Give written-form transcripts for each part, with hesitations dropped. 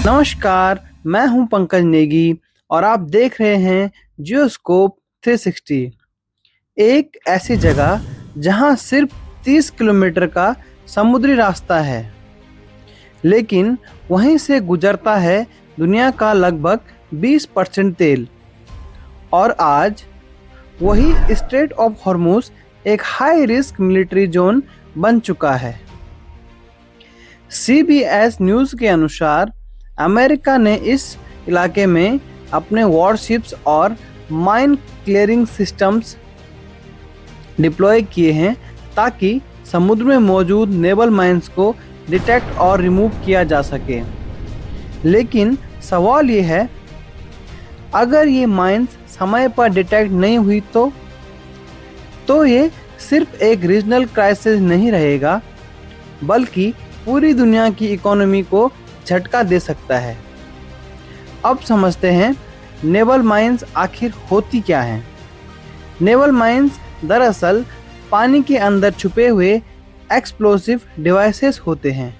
नमस्कार, मैं हूं पंकज नेगी और आप देख रहे हैं जियोस्कोप 360। एक ऐसी जगह जहां सिर्फ 30 किलोमीटर का समुद्री रास्ता है, लेकिन वहीं से गुजरता है दुनिया का लगभग 20% तेल। और आज वही स्ट्रेट ऑफ हॉर्मुज एक हाई रिस्क मिलिट्री जोन बन चुका है। CBS न्यूज़ के अनुसार अमेरिका ने इस इलाके में अपने वॉरशिप्स और माइन क्लियरिंग सिस्टम्स डिप्लॉय किए हैं ताकि समुद्र में मौजूद नेवल माइंस को डिटेक्ट और रिमूव किया जा सके। लेकिन सवाल ये है, अगर ये माइंस समय पर डिटेक्ट नहीं हुई तो ये सिर्फ एक रीजनल क्राइसिस नहीं रहेगा, बल्कि पूरी दुनिया की इकोनॉमी को झटका दे सकता है। अब समझते हैं नेवल माइंस आखिर होती क्या हैं। नेवल माइंस दरअसल पानी के अंदर छुपे हुए एक्सप्लोसिव डिवाइसेस होते हैं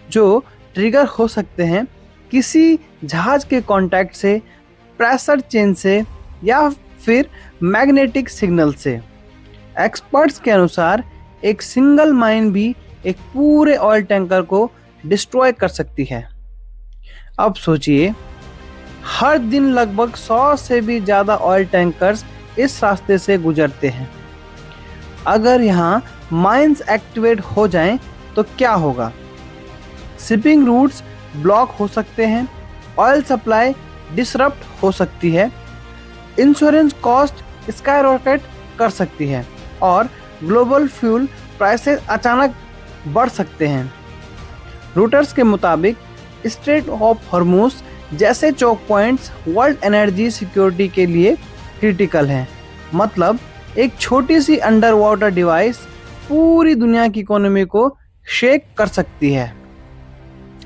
जो ट्रिगर हो सकते हैं किसी जहाज के कांटेक्ट से, प्रेशर चेंज से या फिर मैग्नेटिक सिग्नल से। एक्सपर्ट्स के अनुसार एक सिंगल माइन भी एक पूरे ऑयल टैंकर को डिस्ट्रॉय कर सकती है। अब सोचिए, हर दिन लगभग 100 से भी ज़्यादा ऑयल टैंकर्स इस रास्ते से गुजरते हैं। अगर यहाँ माइंस एक्टिवेट हो जाएं तो क्या होगा? शिपिंग रूट्स ब्लॉक हो सकते हैं, ऑयल सप्लाई डिसरप्ट हो सकती है, इंश्योरेंस कॉस्ट स्काईरॉकेट कर सकती है और ग्लोबल फ्यूल प्राइसेस अचानक बढ़ सकते हैं। रूटर्स के मुताबिक स्ट्रेट ऑफ हॉर्मुज जैसे चौक पॉइंट्स वर्ल्ड एनर्जी सिक्योरिटी के लिए क्रिटिकल हैं। मतलब एक छोटी सी अंडर वाटर डिवाइस पूरी दुनिया की इकोनॉमी को शेक कर सकती है।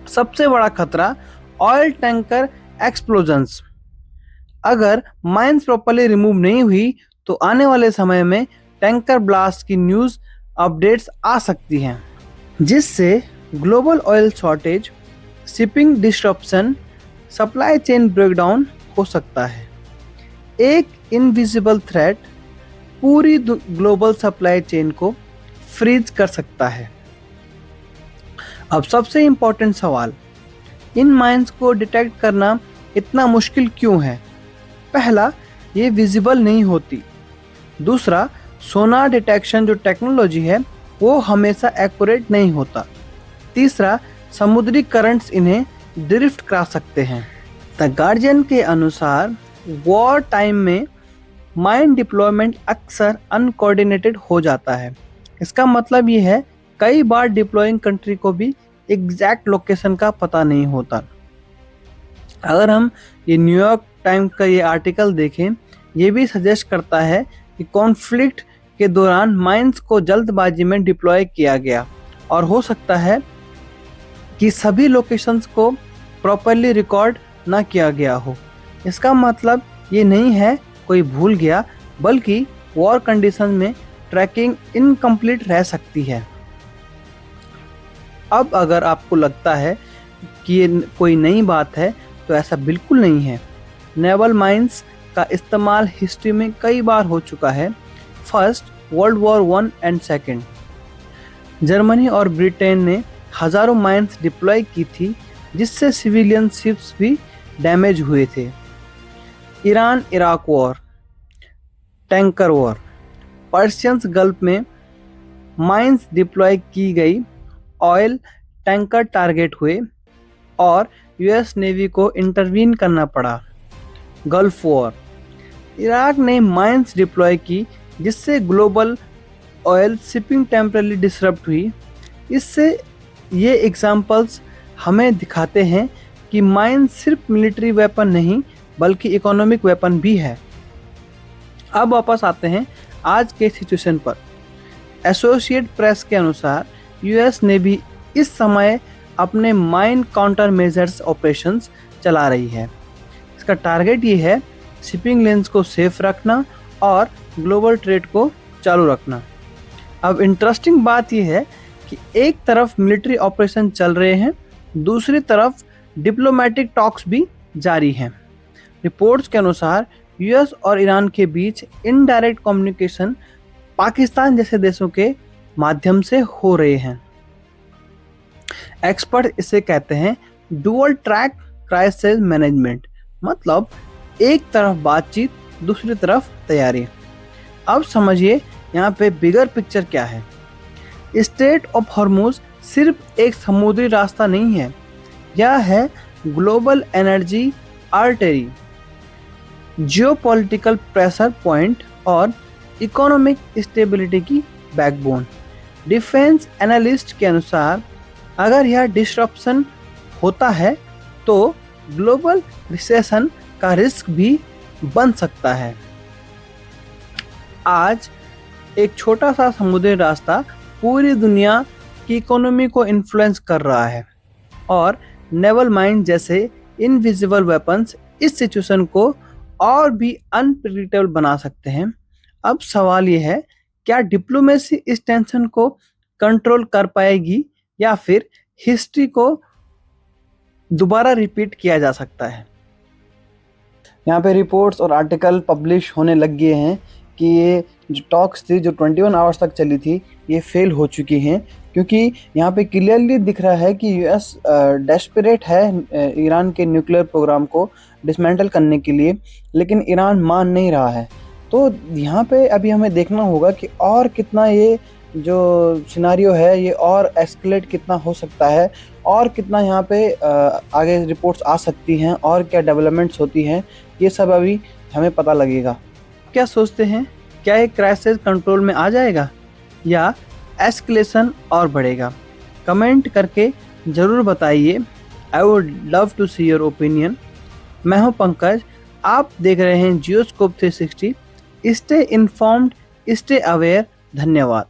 सबसे बड़ा खतरा ऑयल टैंकर एक्सप्लोजन्स। अगर माइंस प्रॉपर्ली रिमूव नहीं हुई तो आने वाले समय में टैंकर ब्लास्ट की न्यूज़ अपडेट्स आ सकती हैं, जिससे global oil shortage, shipping disruption, supply chain breakdown हो सकता है। एक इनविजिबल थ्रेट पूरी ग्लोबल सप्लाई चेन को फ्रीज कर सकता है। अब सबसे इम्पोर्टेंट सवाल, इन माइंस को डिटेक्ट करना इतना मुश्किल क्यों है? पहला, ये विजिबल नहीं होती। दूसरा, सोनार डिटेक्शन जो टेक्नोलॉजी है वो हमेशा एक्यूरेट नहीं होता। तीसरा, समुद्री करंट्स इन्हें ड्रिफ्ट करा सकते हैं। द गार्जियन के अनुसार वॉर टाइम में माइन डिप्लॉयमेंट अक्सर अनकोऑर्डिनेटेड हो जाता है। इसका मतलब ये है, कई बार डिप्लॉइंग कंट्री को भी एग्जैक्ट लोकेशन का पता नहीं होता। अगर हम ये न्यूयॉर्क टाइम्स का ये आर्टिकल देखें, ये भी सजेस्ट करता है कि कॉन्फ्लिक्ट के दौरान माइंस को जल्दबाजी में डिप्लॉय किया गया और हो सकता है कि सभी लोकेशंस को प्रॉपर्ली रिकॉर्ड ना किया गया हो। इसका मतलब ये नहीं है कोई भूल गया, बल्कि वॉर कंडीशन में ट्रैकिंग इनकम्प्लीट रह सकती है। अब अगर आपको लगता है कि ये कोई नई बात है, तो ऐसा बिल्कुल नहीं है। नेवल माइंस का इस्तेमाल हिस्ट्री में कई बार हो चुका है। First world war 1 and second, Germany और ब्रिटेन ने हज़ारों माइंस डिप्लॉय की थी, जिससे सिविलियन शिप्स भी डैमेज हुए थे। Iran Iraq war, tanker war, Persian gulf में माइंस डिप्लॉय की गई, ऑयल टैंकर टारगेट हुए और यूएस नेवी को इंटरवीन करना पड़ा। गल्फ वॉर, इराक ने माइंस डिप्लॉय की, जिससे global oil shipping temporarily disrupt हुई। इससे ये एग्जाम्पल्स हमें दिखाते हैं कि माइन सिर्फ मिलिट्री वेपन नहीं, बल्कि इकोनॉमिक वेपन भी है। अब वापस आते हैं आज के सिचुएशन पर। एसोसिएट प्रेस के अनुसार यूएस नेवी इस समय अपने माइन काउंटर मेजर्स ऑपरेशंस चला रही है। इसका टारगेट ये है शिपिंग लेन्स को सेफ रखना और ग्लोबल ट्रेड को चालू रखना। अब इंटरेस्टिंग बात यह है कि एक तरफ मिलिट्री ऑपरेशन चल रहे हैं, दूसरी तरफ डिप्लोमेटिक टॉक्स भी जारी हैं। रिपोर्ट्स के अनुसार यूएस और ईरान के बीच इनडायरेक्ट कम्युनिकेशन पाकिस्तान जैसे देशों के माध्यम से हो रहे हैं। एक्सपर्ट इसे कहते हैं डुअल ट्रैक क्राइसिस मैनेजमेंट, मतलब एक तरफ बातचीत, दूसरी तरफ तैयारी। अब समझिए यहाँ पे बिगर पिक्चर क्या है। स्ट्रेट ऑफ हॉर्मुज सिर्फ एक समुद्री रास्ता नहीं है, यह है global energy artery, geopolitical pressure point और इकोनॉमिक स्टेबिलिटी की बैकबोन। डिफेंस एनालिस्ट के अनुसार अगर यह डिस्रप्शन होता है तो ग्लोबल रिसेशन का रिस्क भी बन सकता है। आज एक छोटा सा समुद्री रास्ता पूरी दुनिया की इकोनॉमी को इन्फ्लुएंस कर रहा है और नेवल माइन जैसे इनविजिबल वेपन्स इस सिचुएशन को और भी अनप्रेडिक्टेबल बना सकते हैं। अब सवाल यह है, क्या डिप्लोमेसी इस टेंशन को कंट्रोल कर पाएगी या फिर हिस्ट्री को दोबारा रिपीट किया जा सकता है। यहाँ पे रिपोर्ट्स और आर्टिकल पब्लिश होने लग गए हैं कि ये जो टॉक्स थी जो 21 आवर्स तक चली थी ये फेल हो चुकी हैं, क्योंकि यहाँ पे क्लियरली दिख रहा है कि यूएस डेस्परेट है ईरान के न्यूक्लियर प्रोग्राम को डिसमेंटल करने के लिए, लेकिन ईरान मान नहीं रहा है। तो यहाँ पे अभी हमें देखना होगा कि और कितना ये जो सिनारियो है ये और एस्केलेट कितना हो सकता है और कितना यहाँ पे आगे रिपोर्ट्स आ सकती हैं और क्या डेवलपमेंट्स होती हैं, ये सब अभी हमें पता लगेगा। क्या सोचते हैं, क्या ये क्राइसिस कंट्रोल में आ जाएगा या एस्केलेशन और बढ़ेगा? कमेंट करके ज़रूर बताइए। I would love to see your opinion. मैं हूं पंकज, आप देख रहे हैं Geoscope 360। Stay informed, stay aware. धन्यवाद।